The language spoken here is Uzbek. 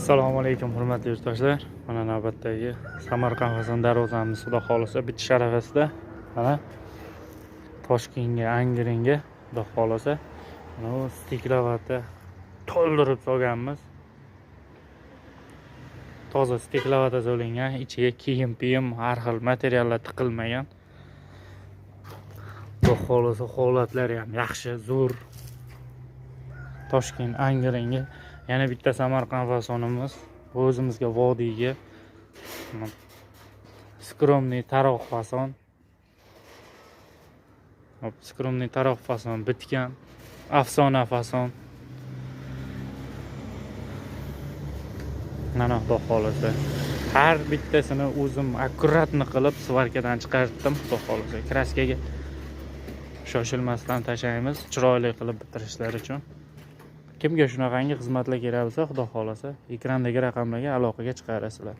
Assalomu alaykum hurmatli yurtdoshlar. Mana navbatdagi Samarqand Hasan darvozamiz xudo xolisa bitta sharafasida. Mana Toshkentga, Angrenga xudo xolisa mana stiklavata to'ldirib solganmiz. Toza stiklavata solingan, ichiga kiyim, har xil materiallar tiqilmagan. Xudo xolisa holatlari ham yaxshi, zo'r. Toshkent, Angrenga yana bitta Samarqand fasonimiz o'zimizga vodiyga skromniy taroq fason. Skromniy taroq fason bitgan, afsona fason. Mana xudo xolisa har bittasini o'zim akkuratni qilib svarkadan chiqardim. Xudo xolisa kraskaga shoshilmasdan tashlaymiz, chiroyli qilib bitirishlar uchun. Kimga shunaqangi xizmatlar kerak bo'lsa, xudo xolisa ekrandagi raqamlarga aloqaga chiqarasizlar.